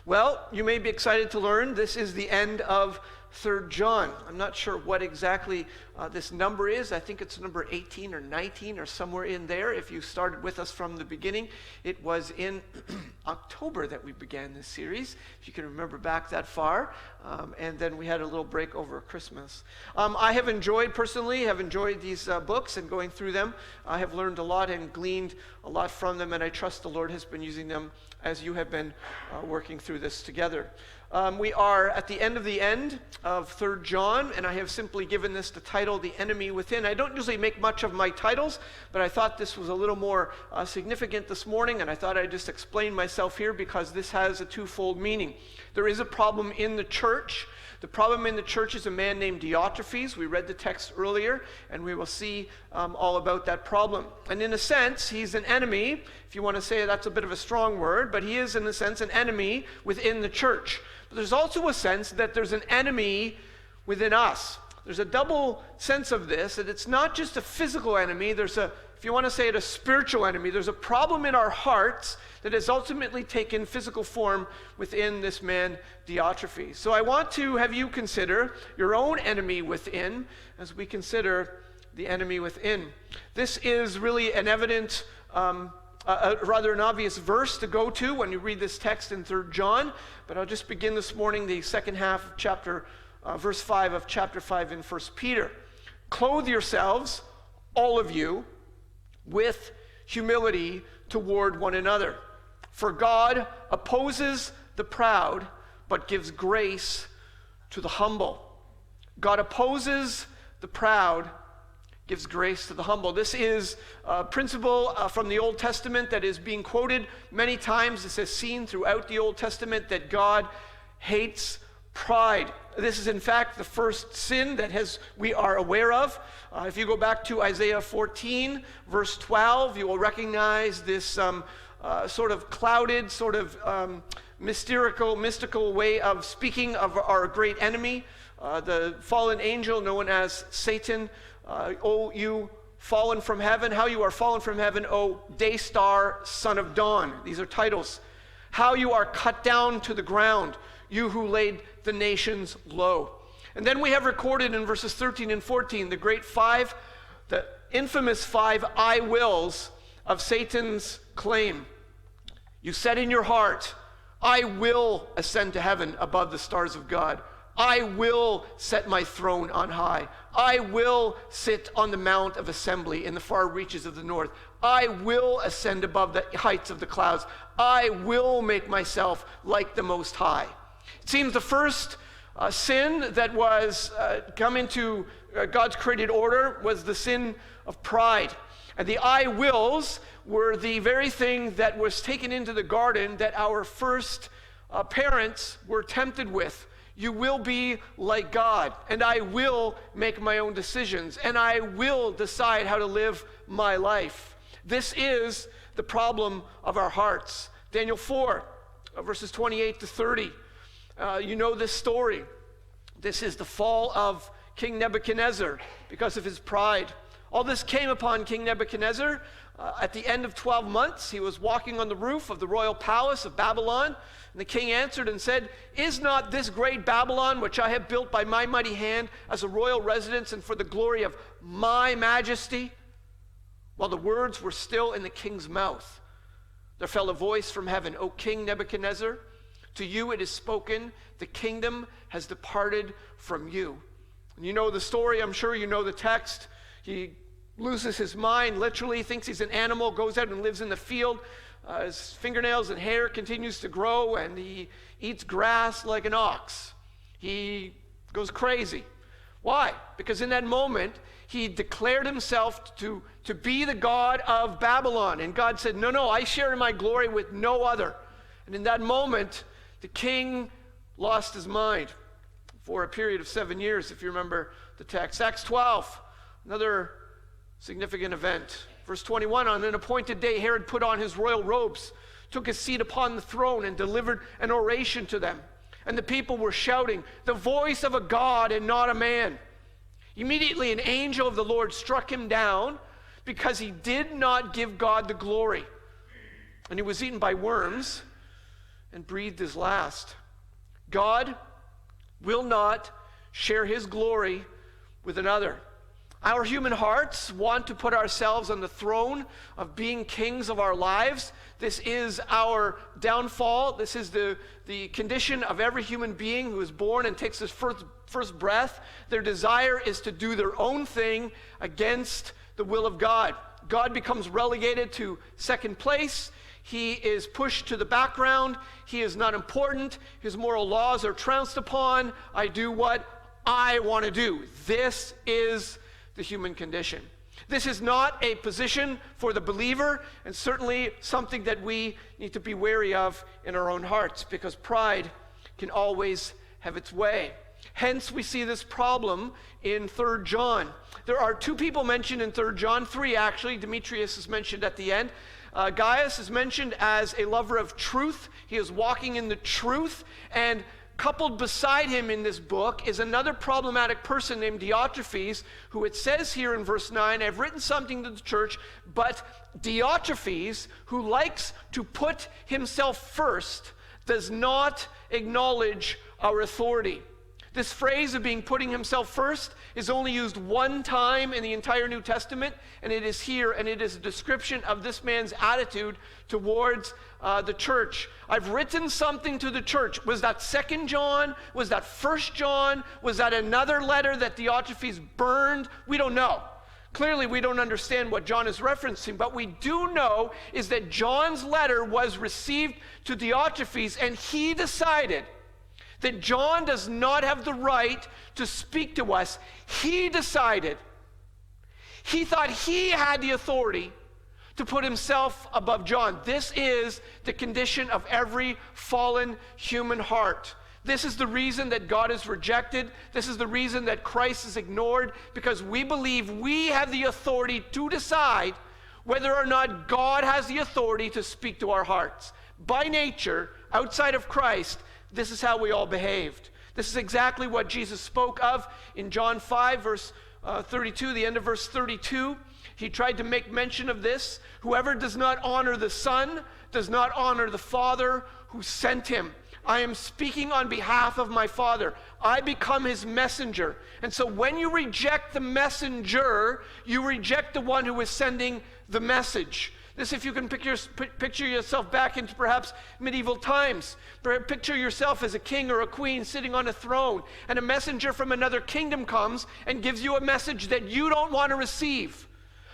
Well, you may be excited to learn this is the end of 3 John. I'm not sure what exactly this number is. I think it's number 18 or 19 or somewhere in there. If you started with us from the beginning, it was in October that we began this series, if you can remember back that far. And then we had a little break over Christmas. I have enjoyed these books and going through them. I have learned a lot and gleaned a lot from them, and I trust the Lord has been using them as you have been working through this together. We are at the end of 3 John, and I have simply given this the title, The Enemy Within. I don't usually make much of my titles, but I thought this was a little more significant this morning, and I thought I'd just explain myself here because this has a twofold meaning. There is a problem in the church. The problem in the church is a man named Diotrephes. We read the text earlier, and we will see all about that problem. And in a sense, he's an enemy. If you want to say that's a bit of a strong word, but he is, in a sense, an enemy within the church. But there's also a sense that there's an enemy within us. There's a double sense of this, that it's not just a physical enemy. There's if you want to say it, a spiritual enemy. There's a problem in our hearts that has ultimately taken physical form within this man, Diotrephes. So I want to have you consider your own enemy within as we consider the enemy within. This is really an evident, rather an obvious verse to go to when you read this text in 3 John, but I'll just begin this morning the second half of verse 5 of chapter 5 in 1 Peter. Clothe yourselves, all of you, with humility toward one another. For God opposes the proud, but gives grace to the humble. God opposes the proud, gives grace to the humble. This is a principle from the Old Testament that is being quoted many times. This is seen throughout the Old Testament that God hates pride. This is in fact the first sin that we are aware of. If you go back to Isaiah 14, verse 12, you will recognize this sort of clouded, mystical way of speaking of our great enemy, the fallen angel known as Satan. O you fallen from heaven, how you are fallen from heaven, O day star, son of dawn. These are titles. How you are cut down to the ground, you who laid the nations low. And then we have recorded in verses 13 and 14 the infamous 5 I wills of Satan's claim. You said in your heart, I will ascend to heaven above the stars of God. I will set my throne on high. I will sit on the mount of assembly in the far reaches of the north. I will ascend above the heights of the clouds. I will make myself like the Most High. It seems the first sin that was come into God's created order was the sin of pride. And the I wills were the very thing that was taken into the garden that our first parents were tempted with. You will be like God, and I will make my own decisions, and I will decide how to live my life. This is the problem of our hearts. Daniel 4, verses 28 to 30. You know this story. This is the fall of King Nebuchadnezzar because of his pride. All this came upon King Nebuchadnezzar at the end of 12 months. He was walking on the roof of the royal palace of Babylon, and the king answered and said, Is not this great Babylon, which I have built by my mighty hand, as a royal residence and for the glory of my majesty? While the words were still in the king's mouth, there fell a voice from heaven, O King Nebuchadnezzar, to you it is spoken, the kingdom has departed from you. And you know the story, I'm sure you know the text. He loses his mind, literally thinks he's an animal, goes out and lives in the field. His fingernails and hair continues to grow, and he eats grass like an ox. He goes crazy. Why? Because in that moment, he declared himself to be the god of Babylon. And God said, no, I share in my glory with no other. And in that moment, the king lost his mind for a period of 7 years, if you remember the text. Acts 12, another significant event. Verse 21, on an appointed day, Herod put on his royal robes, took his seat upon the throne, and delivered an oration to them. And the people were shouting, the voice of a God and not a man. Immediately an angel of the Lord struck him down because he did not give God the glory. And he was eaten by worms. and breathed his last. God will not share his glory with another. Our human hearts want to put ourselves on the throne of being kings of our lives. This is our downfall. This is the condition of every human being who is born and takes his first breath. Their desire is to do their own thing against the will of God. God becomes relegated to second place. He is pushed to the background. He is not important. His moral laws are trounced upon. I do what I want to do. This is the human condition. This is not a position for the believer, and certainly something that we need to be wary of in our own hearts, because pride can always have its way. Hence, we see this problem in 3 John. There are 2 people mentioned in 3 John, 3 actually. Demetrius is mentioned at the end. Gaius is mentioned as a lover of truth. He is walking in the truth, and coupled beside him in this book is another problematic person named Diotrephes, who it says here in verse 9, I've written something to the church, but Diotrephes, who likes to put himself first, does not acknowledge our authority. This phrase of putting himself first is only used one time in the entire New Testament, and it is here, and it is a description of this man's attitude towards the church. I've written something to the church. Was that 2 John? Was that 1 John? Was that another letter that Diotrephes burned? We don't know. Clearly, we don't understand what John is referencing, but we do know is that John's letter was received to Diotrephes, and he decided that John does not have the right to speak to us. He decided. He thought he had the authority to put himself above John. This is the condition of every fallen human heart. This is the reason that God is rejected. This is the reason that Christ is ignored, because we believe we have the authority to decide whether or not God has the authority to speak to our hearts. By nature, outside of Christ, this is how we all behaved. This is exactly what Jesus spoke of in John 5, verse 32, the end of verse 32. He tried to make mention of this. Whoever does not honor the Son does not honor the Father who sent him. I am speaking on behalf of my Father. I become his messenger. And so when you reject the messenger, you reject the one who is sending the message. This, if you can picture yourself back into perhaps medieval times. Picture yourself as a king or a queen sitting on a throne, and a messenger from another kingdom comes and gives you a message that you don't want to receive.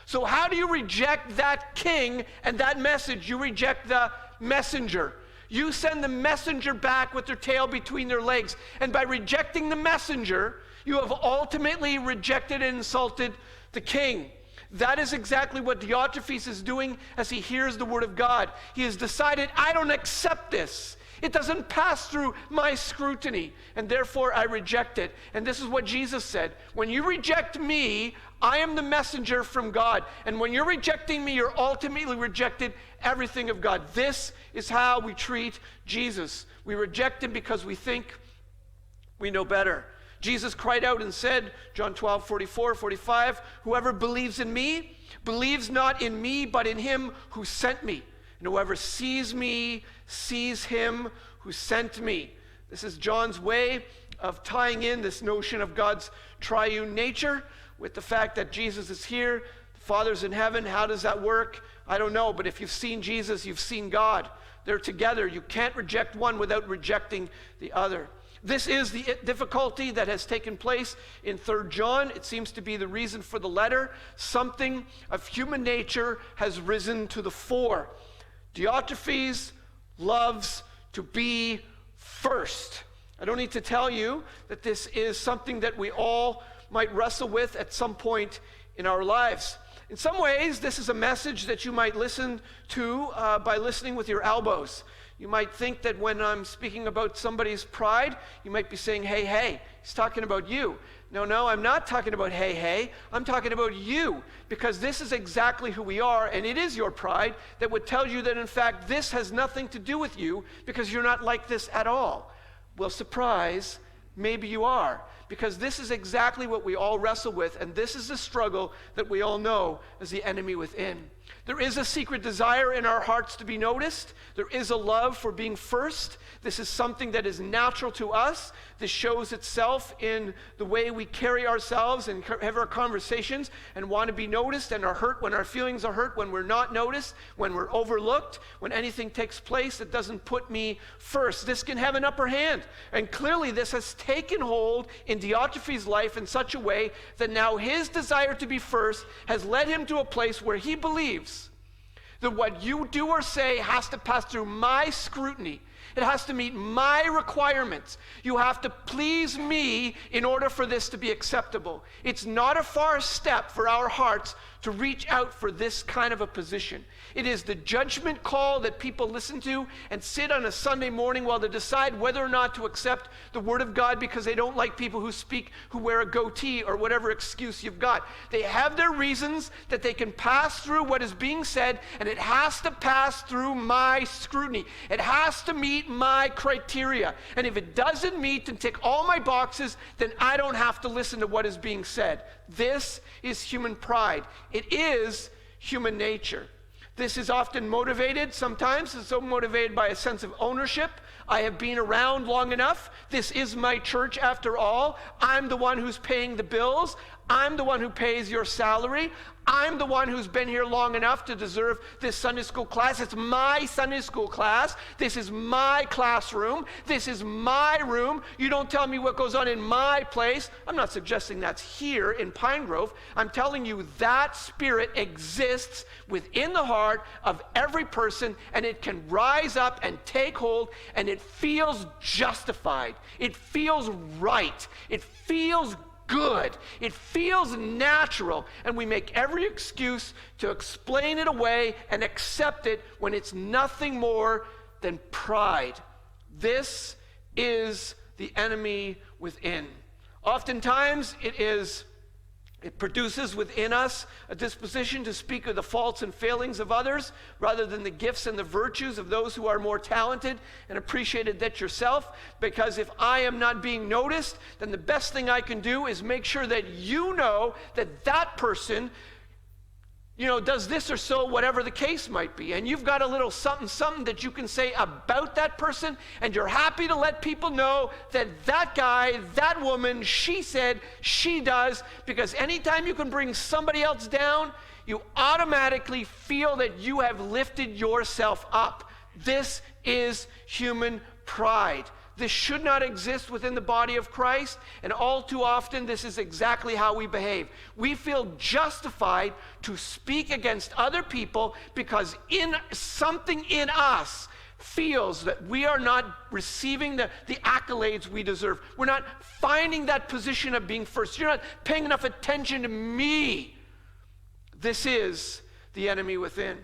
So how do you reject that king and that message? You reject the messenger. You send the messenger back with their tail between their legs. And by rejecting the messenger, you have ultimately rejected and insulted the king. That is exactly what Diotrephes is doing as he hears the word of God. He has decided, I don't accept this. It doesn't pass through my scrutiny, and therefore I reject it. And this is what Jesus said. When you reject me, I am the messenger from God. And when you're rejecting me, you're ultimately rejected everything of God. This is how we treat Jesus. We reject him because we think we know better. Jesus cried out and said, John 12, 44, 45, whoever believes in me, believes not in me, but in him who sent me. And whoever sees me, sees him who sent me. This is John's way of tying in this notion of God's triune nature with the fact that Jesus is here, the Father's in heaven. How does that work? I don't know, but if you've seen Jesus, you've seen God. They're together. You can't reject one without rejecting the other. This is the difficulty that has taken place in 3 John. It seems to be the reason for the letter. Something of human nature has risen to the fore. Diotrephes loves to be first. I don't need to tell you that this is something that we all might wrestle with at some point in our lives. In some ways, this is a message that you might listen to by listening with your elbows. You might think that when I'm speaking about somebody's pride, you might be saying, hey, hey, he's talking about you. No, I'm not talking about hey, hey. I'm talking about you, because this is exactly who we are, and it is your pride that would tell you that, in fact, this has nothing to do with you because you're not like this at all. Well, surprise, maybe you are, Because this is exactly what we all wrestle with, and this is the struggle that we all know as the enemy within. There is a secret desire in our hearts to be noticed. There is a love for being first. This is something that is natural to us. This shows itself in the way we carry ourselves and have our conversations and want to be noticed, and are hurt when our feelings are hurt, when we're not noticed, when we're overlooked, when anything takes place that doesn't put me first. This can have an upper hand. And clearly this has taken hold in Diotrephes' life in such a way that now his desire to be first has led him to a place where he believes that what you do or say has to pass through my scrutiny. It has to meet my requirements. You have to please me in order for this to be acceptable. It's not a far step for our hearts to reach out for this kind of a position. It is the judgment call that people listen to and sit on a Sunday morning while they decide whether or not to accept the Word of God because they don't like people who wear a goatee or whatever excuse you've got. They have their reasons that they can pass through what is being said, and it has to pass through my scrutiny. It has to meet my criteria. And if it doesn't meet and tick all my boxes, then I don't have to listen to what is being said. This is human pride. It is human nature. This is often motivated, sometimes it's so motivated by a sense of ownership. I have been around long enough. This is my church after all. I'm the one who's paying the bills. I'm the one who pays your salary. I'm the one who's been here long enough to deserve this Sunday school class. It's my Sunday school class. This is my classroom. This is my room. You don't tell me what goes on in my place. I'm not suggesting that's here in Pinegrove. I'm telling you that spirit exists within the heart of every person, and it can rise up and take hold, and it feels justified. It feels right. It feels good. It feels natural, and we make every excuse to explain it away and accept it when it's nothing more than pride. This is the enemy within. Oftentimes it produces within us a disposition to speak of the faults and failings of others rather than the gifts and the virtues of those who are more talented and appreciated than yourself. Because if I am not being noticed, then the best thing I can do is make sure that you know that that person does this or so, whatever the case might be. And you've got a little something that you can say about that person, and you're happy to let people know that that guy, that woman, she said, she does, because anytime you can bring somebody else down, you automatically feel that you have lifted yourself up. This is human pride. This should not exist within the body of Christ, and all too often this is exactly how we behave. We feel justified to speak against other people because something in us feels that we are not receiving the accolades we deserve. We're not finding that position of being first. You're not paying enough attention to me. This is the enemy within.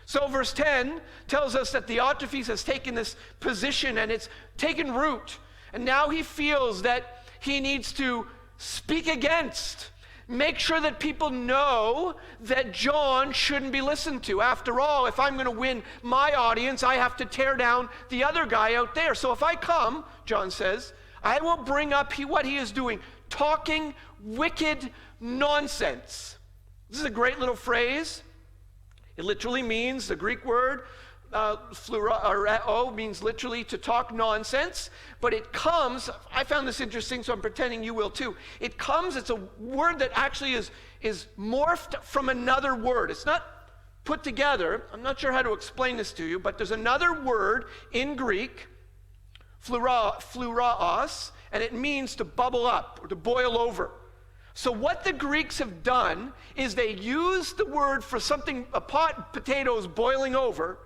So verse 10 tells us that Diotrephes has taken this position and it's taken root. And now he feels that he needs to speak against, make sure that people know that John shouldn't be listened to. After all, if I'm going to win my audience, I have to tear down the other guy out there. So if I come, John says, I will bring up what he is doing, talking wicked nonsense. This is a great little phrase. It literally means, the Greek word, phleureo, means literally to talk nonsense, but it comes, I found this interesting, so I'm pretending you will too. It's a word that actually is morphed from another word. It's not put together. I'm not sure how to explain this to you, but there's another word in Greek, phleuraos, and it means to bubble up or to boil over. So what the Greeks have done is they used the word for something, a pot potatoes boiling over,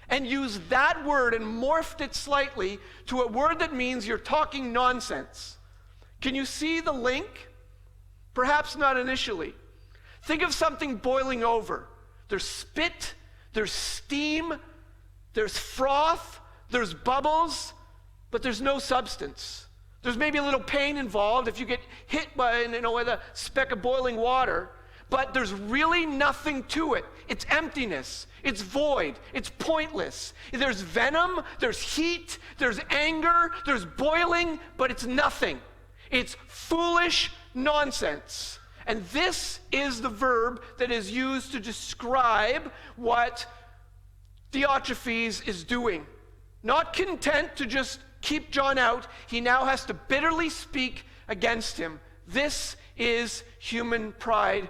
and used that word and morphed it slightly to a word that means you're talking nonsense. Can you see the link? Perhaps not initially. Think of something boiling over. There's spit, there's steam, there's froth, there's bubbles, but there's no substance. There's maybe a little pain involved if you get hit with a speck of boiling water, but there's really nothing to it. It's emptiness. It's void. It's pointless. There's venom, there's heat, there's anger, there's boiling, but it's nothing. It's foolish nonsense. And this is the verb that is used to describe what Diotrephes is doing. Not content to just keep John out, he now has to bitterly speak against him. This is human pride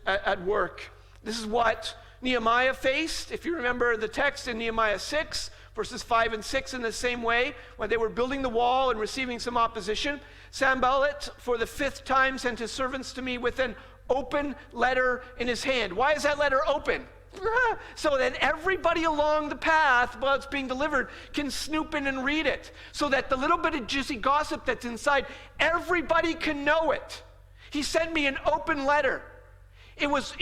at work. This is what Nehemiah faced. If you remember the text in Nehemiah 6, verses 5 and 6, in the same way, when they were building the wall and receiving some opposition, Sanballat, for the 5th time, sent his servants to me with an open letter in his hand. Why is that letter open? So that everybody along the path while it's being delivered can snoop in and read it. So that the little bit of juicy gossip that's inside, everybody can know it. He sent me an open letter. It was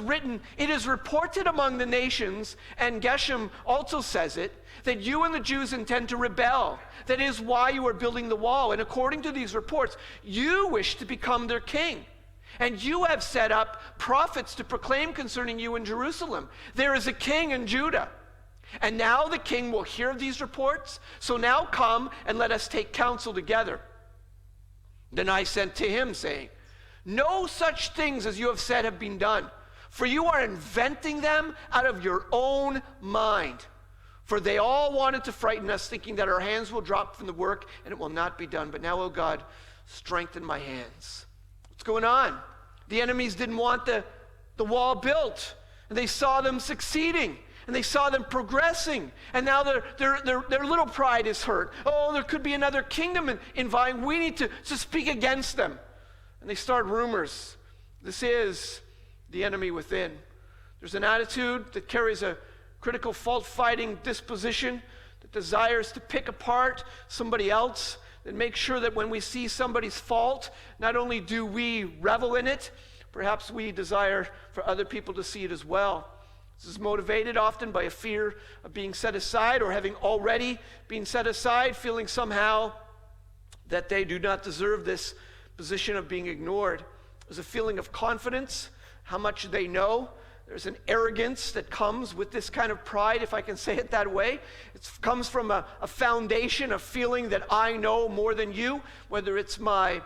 written, it is reported among the nations, and Geshem also says it, that you and the Jews intend to rebel. That is why you are building the wall. And according to these reports, you wish to become their king. And you have set up prophets to proclaim concerning you in Jerusalem. There is a king in Judah. And now the king will hear of these reports. So now come and let us take counsel together. Then I sent to him, saying, no such things as you have said have been done, for you are inventing them out of your own mind. For they all wanted to frighten us, thinking that our hands will drop from the work and it will not be done. But now, O God, strengthen my hands. What's going on? The enemies didn't want the wall built, and they saw them succeeding, and they saw them progressing, and now their little pride is hurt. Oh, there could be another kingdom in vying. We need to speak against them. And they start rumors. This is the enemy within. There's an attitude that carries a critical fault-fighting disposition that desires to pick apart somebody else, and make sure that when we see somebody's fault, not only do we revel in it, perhaps we desire for other people to see it as well. This is motivated often by a fear of being set aside, or having already been set aside, feeling somehow that they do not deserve this position of being ignored. There's a feeling of confidence, how much they know. There's an arrogance that comes with this kind of pride, if I can say it that way. It comes from a foundation of feeling that I know more than you, whether it's my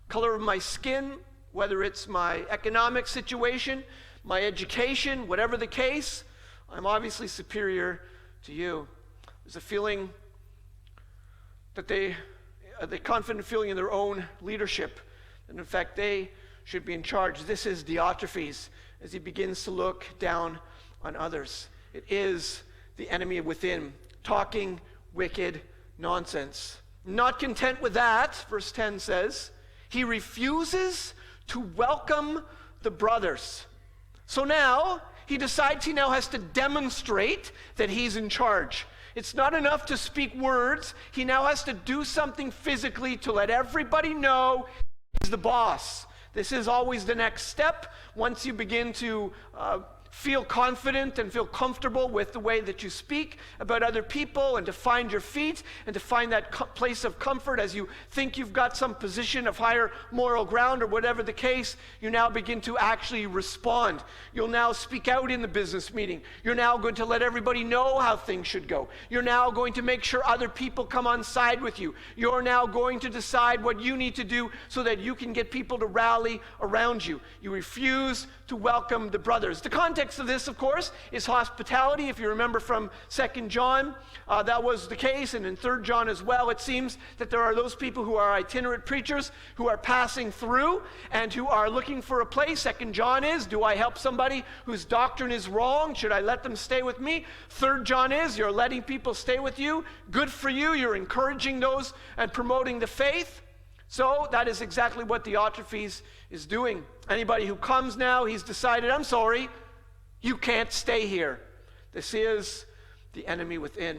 color of my skin, whether it's my economic situation, my education, whatever the case, I'm obviously superior to you. There's a feeling that the confident feeling in their own leadership, and in fact they should be in charge. This is Diotrephes as he begins to look down on others. It is the enemy within, talking wicked nonsense. Not content with that, verse 10 says, he refuses to welcome the brothers. So now he decides he now has to demonstrate that he's in charge. It's not enough to speak words. He now has to do something physically to let everybody know he's the boss. This is always the next step. Once you begin to feel confident and feel comfortable with the way that you speak about other people, and to find your feet and to find that place of comfort as you think you've got some position of higher moral ground or whatever the case, you now begin to actually respond. You'll now speak out in the business meeting. You're now going to let everybody know how things should go. You're now going to make sure other people come on side with you. You're now going to decide what you need to do so that you can get people to rally around you. You refuse to welcome the brothers. The context of this, of course, is hospitality. If you remember from 2 John, that was the case, and in 3 John as well. It seems that there are those people who are itinerant preachers who are passing through and who are looking for a place. 2 John is, do I help somebody whose doctrine is wrong? Should I let them stay with me? 3 John is, you're letting people stay with you. Good for you. You're encouraging those and promoting the faith. So that is exactly what Diotrephes is doing. Anybody who comes now, he's decided, I'm sorry, you can't stay here. This is the enemy within.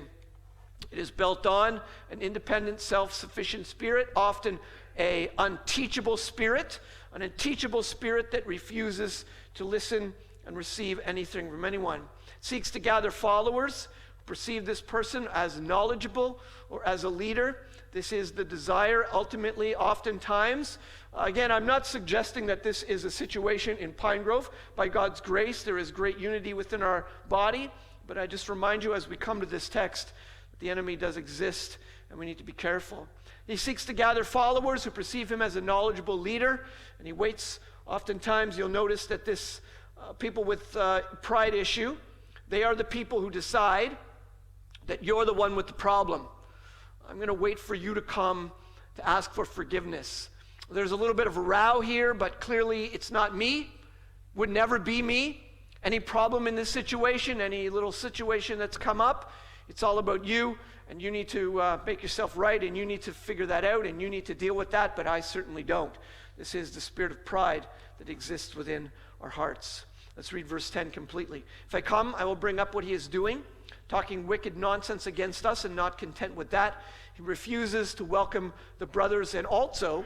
It is built on an independent, self-sufficient spirit, often an unteachable spirit that refuses to listen and receive anything from anyone. It seeks to gather followers who perceive this person as knowledgeable or as a leader. This is the desire, ultimately, oftentimes. Again, I'm not suggesting that this is a situation in Pinegrove. By God's grace, there is great unity within our body. But I just remind you as we come to this text, that the enemy does exist and we need to be careful. He seeks to gather followers who perceive him as a knowledgeable leader, and he waits. Oftentimes, you'll notice that this people with pride issue, they are the people who decide that you're the one with the problem. I'm going to wait for you to come to ask for forgiveness. There's a little bit of a row here, but clearly it's not me. Would never be me. Any problem in this situation, any little situation that's come up, it's all about you, and you need to make yourself right, and you need to figure that out, and you need to deal with that, but I certainly don't. This is the spirit of pride that exists within our hearts. Let's read verse 10 completely. If I come, I will bring up what he is doing, talking wicked nonsense against us, and not content with that, he refuses to welcome the brothers and also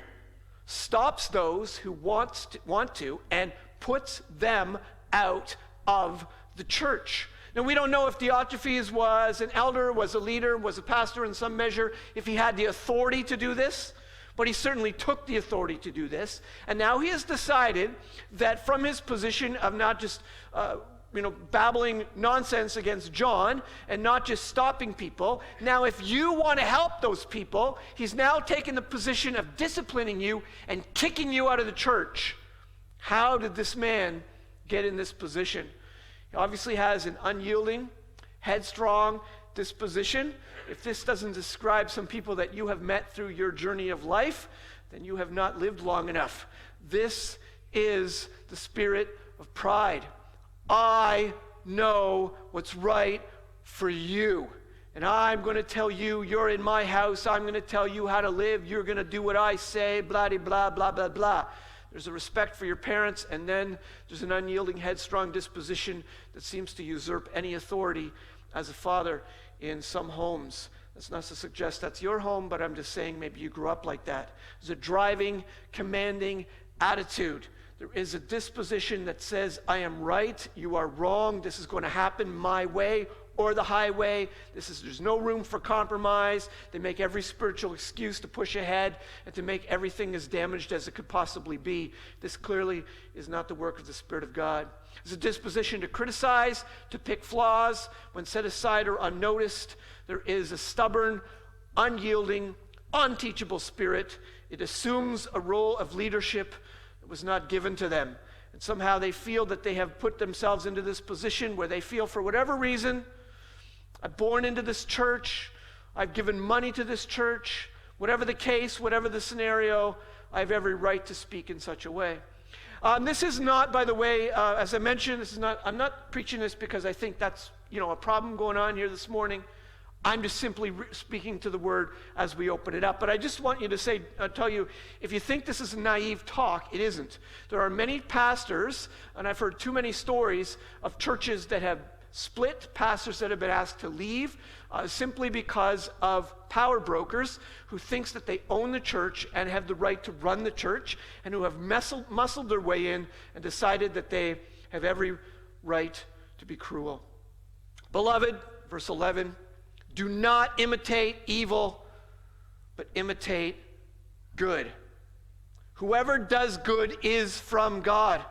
stops those who want to and puts them out of the church. Now, we don't know if Diotrephes was an elder, was a leader, was a pastor in some measure, if he had the authority to do this, but he certainly took the authority to do this. And now he has decided that from his position of not just babbling nonsense against John and not just stopping people, now if you want to help those people, he's now taken the position of disciplining you and kicking you out of the church. How did this man get in this position? He obviously has an unyielding, headstrong disposition. If this doesn't describe some people that you have met through your journey of life, then you have not lived long enough. This is the spirit of pride. I know what's right for you. And I'm going to tell you, you're in my house, I'm going to tell you how to live, you're going to do what I say, blah, blah, blah, blah, blah. There's a respect for your parents, and then there's an unyielding, headstrong disposition that seems to usurp any authority as a father in some homes. That's not to suggest that's your home, but I'm just saying maybe you grew up like that. There's a driving, commanding attitude. There is a disposition that says, I am right, you are wrong, this is going to happen my way or the highway. There's no room for compromise. They make every spiritual excuse to push ahead and to make everything as damaged as it could possibly be. This clearly is not the work of the Spirit of God. There's a disposition to criticize, to pick flaws when set aside or unnoticed. There is a stubborn, unyielding, unteachable spirit. It assumes a role of leadership that was not given to them. And somehow they feel that they have put themselves into this position where they feel, for whatever reason, I'm born into this church, I've given money to this church, whatever the case, whatever the scenario, I have every right to speak in such a way. This is not, by the way, as I mentioned, I'm not preaching this because I think that's, a problem going on here this morning. I'm just simply speaking to the word as we open it up. But I just want you to tell you, if you think this is a naive talk, it isn't. There are many pastors, and I've heard too many stories of churches that have split, pastors that have been asked to leave simply because of power brokers who thinks that they own the church and have the right to run the church, and who have muscled their way in and decided that they have every right to be cruel. Beloved, verse 11, do not imitate evil, but imitate good. Whoever does good is from God.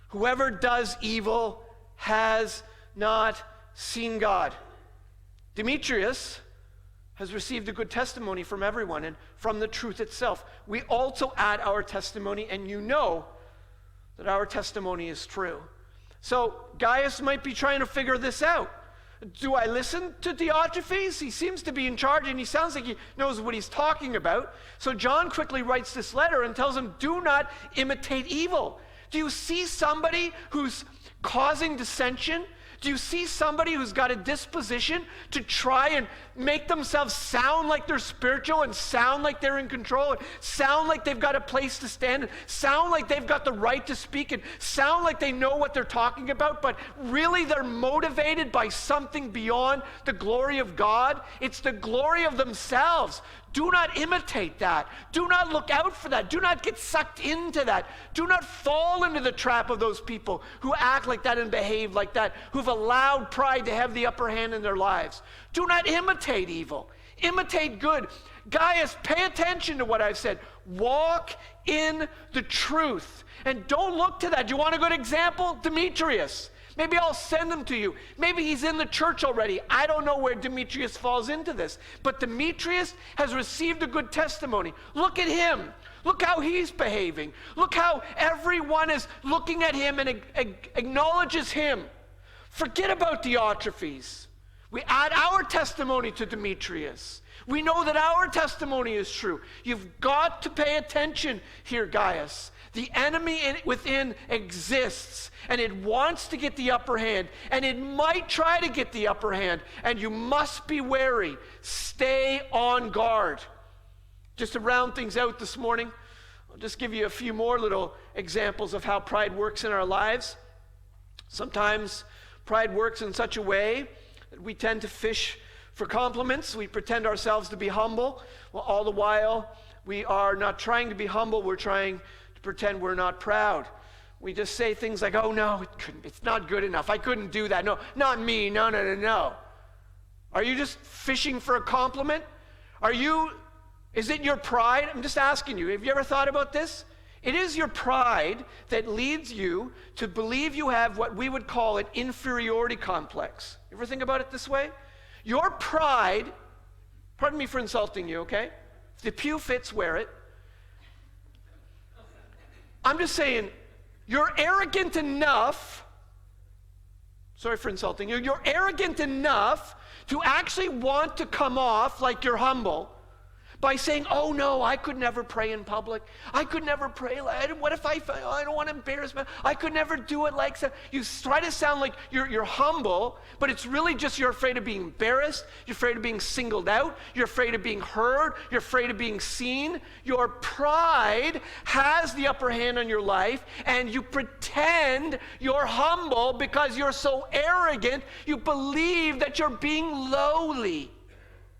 Whoever does evil has not seen God. Demetrius has received a good testimony from everyone and from the truth itself. We also add our testimony, and you know that our testimony is true. So Gaius might be trying to figure this out. Do I listen to Diotrephes? He seems to be in charge, and he sounds like he knows what he's talking about. So John quickly writes this letter and tells him, do not imitate evil. Do you see somebody who's causing dissension? Do you see somebody who's got a disposition to try and make themselves sound like they're spiritual and sound like they're in control and sound like they've got a place to stand and sound like they've got the right to speak and sound like they know what they're talking about, but really they're motivated by something beyond the glory of God? It's the glory of themselves. Do not imitate that. Do not look out for that. Do not get sucked into that. Do not fall into the trap of those people who act like that and behave like that, who've allowed pride to have the upper hand in their lives. Do not imitate evil. Imitate good. Gaius, pay attention to what I've said. Walk in the truth. And don't look to that. Do you want a good example? Demetrius. Maybe I'll send him to you. Maybe he's in the church already. I don't know where Demetrius falls into this. But Demetrius has received a good testimony. Look at him. Look how he's behaving. Look how everyone is looking at him and acknowledges him. Forget about Diotrephes. We add our testimony to Demetrius. We know that our testimony is true. You've got to pay attention here, Gaius. The enemy within exists, and it wants to get the upper hand, and it might try to get the upper hand, and you must be wary. Stay on guard. Just to round things out this morning, I'll just give you a few more little examples of how pride works in our lives. Sometimes pride works in such a way that we tend to fish for compliments. We pretend ourselves to be humble, well, all the while we are not trying to be humble, we're trying to pretend we're not proud. We just say things like, oh no, it's not good enough. I couldn't do that. No, not me. No. Are you just fishing for a compliment? Is it your pride? I'm just asking you, have you ever thought about this? It is your pride that leads you to believe you have what we would call an inferiority complex. You ever think about it this way? Your pride, pardon me for insulting you, okay? If the pew fits, wear it. I'm just saying, you're arrogant enough, sorry for insulting you, you're arrogant enough to actually want to come off like you're humble by saying, oh no, I could never pray in public. I could never pray. What if I don't want to embarrass myself. I could never do it like that. You try to sound like you're humble, but it's really just you're afraid of being embarrassed. You're afraid of being singled out. You're afraid of being heard. You're afraid of being seen. Your pride has the upper hand on your life, and you pretend you're humble because you're so arrogant. You believe that you're being lowly.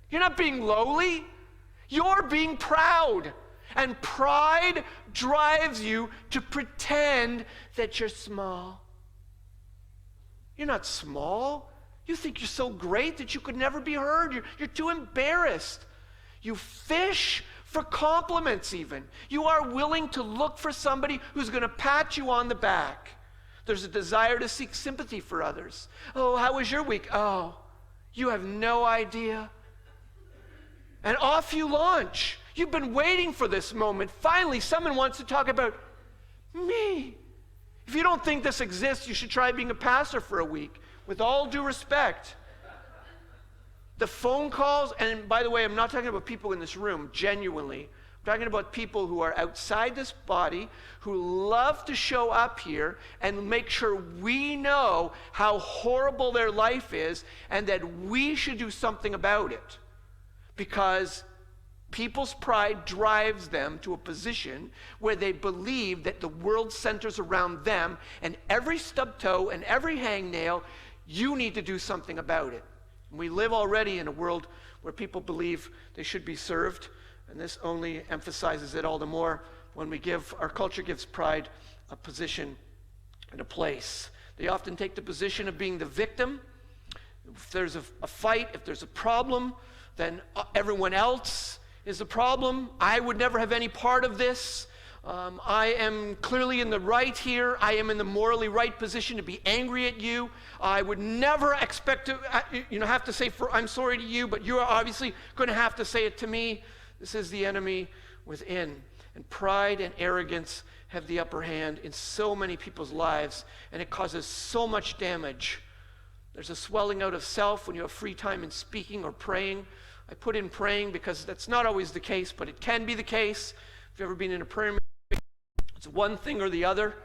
You're not being lowly. You're being proud, and pride drives you to pretend that you're small. You're not small. You think you're so great that you could never be heard. You're too embarrassed. You fish for compliments even. You are willing to look for somebody who's going to pat you on the back. There's a desire to seek sympathy for others. Oh, how was your week? Oh, you have no idea. And off you launch. You've been waiting for this moment. Finally, someone wants to talk about me. If you don't think this exists, you should try being a pastor for a week. With all due respect. The phone calls, and by the way, I'm not talking about people in this room, genuinely. I'm talking about people who are outside this body, who love to show up here and make sure we know how horrible their life is and that we should do something about it. Because people's pride drives them to a position where they believe that the world centers around them, and every stub toe and every hangnail, you need to do something about it. And we live already in a world where people believe they should be served, and this only emphasizes it all the more when our culture gives pride a position and a place. They often take the position of being the victim. If there's a fight, if there's a problem, then everyone else is the problem. I would never have any part of this. I am clearly in the right here. I am in the morally right position to be angry at you. I would never expect to have to say, I'm sorry to you, but you're obviously going to have to say it to me. This is the enemy within. And pride and arrogance have the upper hand in so many people's lives, and it causes so much damage. There's a swelling out of self when you have free time in speaking or praying. I put in praying because that's not always the case, but it can be the case. If you've ever been in a prayer meeting, it's one thing or the other.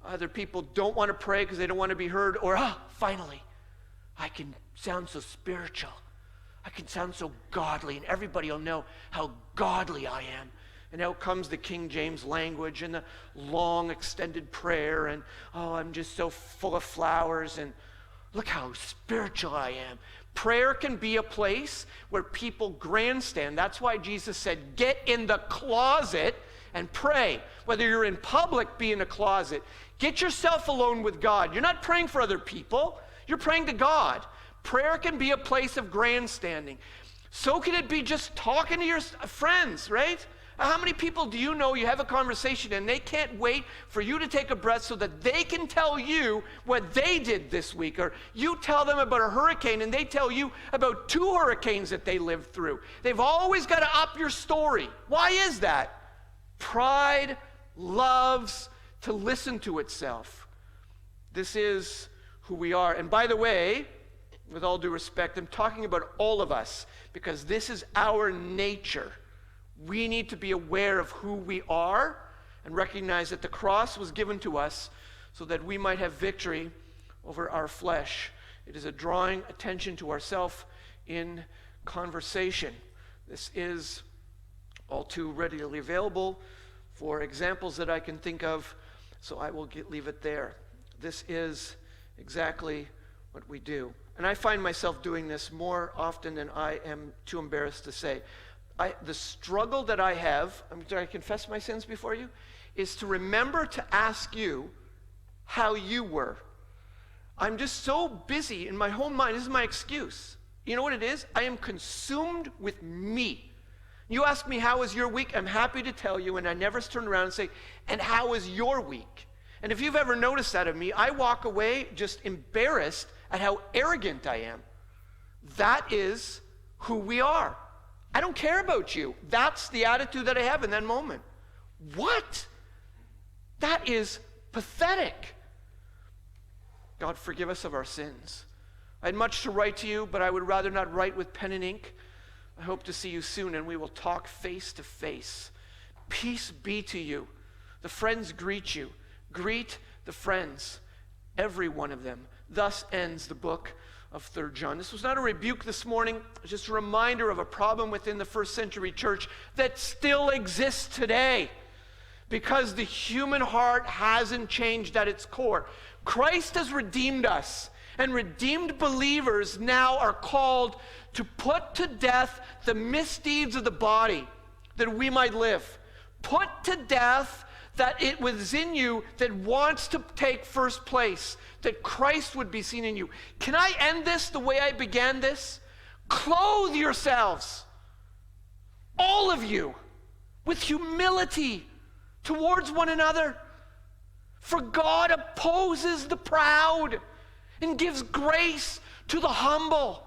Either people don't want to pray because they don't want to be heard, or finally, I can sound so spiritual. I can sound so godly, and everybody will know how godly I am. And out comes the King James language and the long extended prayer, and I'm just so full of flowers, and look how spiritual I am. Prayer can be a place where people grandstand. That's why Jesus said, get in the closet and pray. Whether you're in public, be in a closet. Get yourself alone with God. You're not praying for other people. You're praying to God. Prayer can be a place of grandstanding. So can it be just talking to your friends, right? How many people do you know you have a conversation and they can't wait for you to take a breath so that they can tell you what they did this week? Or you tell them about a hurricane and they tell you about 2 hurricanes that they lived through. They've always got to up your story. Why is that? Pride loves to listen to itself. This is who we are. And by the way, with all due respect, I'm talking about all of us because this is our nature. We need to be aware of who we are and recognize that the cross was given to us so that we might have victory over our flesh. It is a drawing attention to ourselves in conversation. This is all too readily available for examples that I can think of, so I will leave it there. This is exactly what we do. And I find myself doing this more often than I am too embarrassed to say. The struggle that I have, did I confess my sins before you? Is to remember to ask you how you were. I'm just so busy in my whole mind. This is my excuse. You know what it is? I am consumed with me. You ask me, how was your week? I'm happy to tell you, and I never turn around and say, and how was your week? And if you've ever noticed that of me, I walk away just embarrassed at how arrogant I am. That is who we are. I don't care about you. That's the attitude that I have in that moment. What? That is pathetic. God, forgive us of our sins. I had much to write to you, but I would rather not write with pen and ink. I hope to see you soon, and we will talk face to face. Peace be to you. The friends greet you. Greet the friends, every one of them. Thus ends the book of 3 John. This was not a rebuke this morning, just a reminder of a problem within the first century church that still exists today because the human heart hasn't changed at its core. Christ has redeemed us, and redeemed believers now are called to put to death the misdeeds of the body that we might live. Put to death that it was in you that wants to take first place, that Christ would be seen in you. Can I end this the way I began this? Clothe yourselves, all of you, with humility towards one another. For God opposes the proud and gives grace to the humble.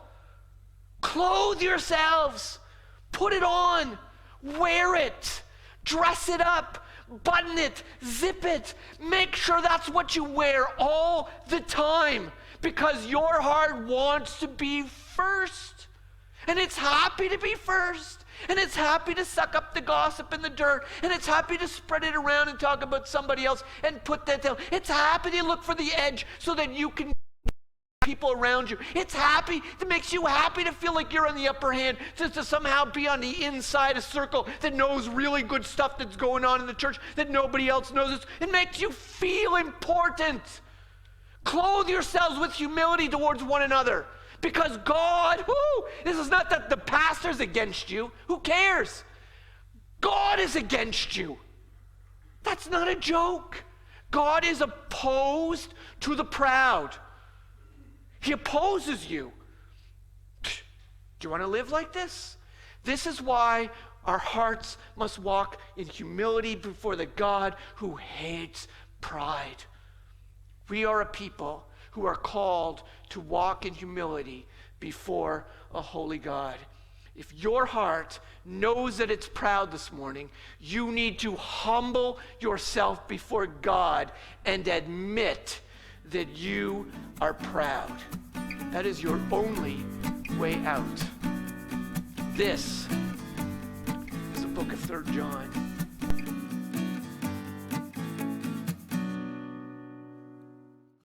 Clothe yourselves, put it on, wear it, dress it up, button it, zip it. Make sure that's what you wear all the time because your heart wants to be first. And it's happy to be first. And it's happy to suck up the gossip and the dirt. And it's happy to spread it around and talk about somebody else and put that down. It's happy to look for the edge so that you can people around you. It's happy. It makes you happy to feel like you're on the upper hand, just to somehow be on the inside a circle that knows really good stuff that's going on in the church that nobody else knows. It makes you feel important. Clothe yourselves with humility towards one another because God, this is not that the pastor's against you. Who cares? God is against you. That's not a joke. God is opposed to the proud. He opposes you. Do you want to live like this? This is why our hearts must walk in humility before the God who hates pride. We are a people who are called to walk in humility before a holy God. If your heart knows that it's proud this morning, you need to humble yourself before God and admit that you are proud. That is your only way out. This is the book of 3 John.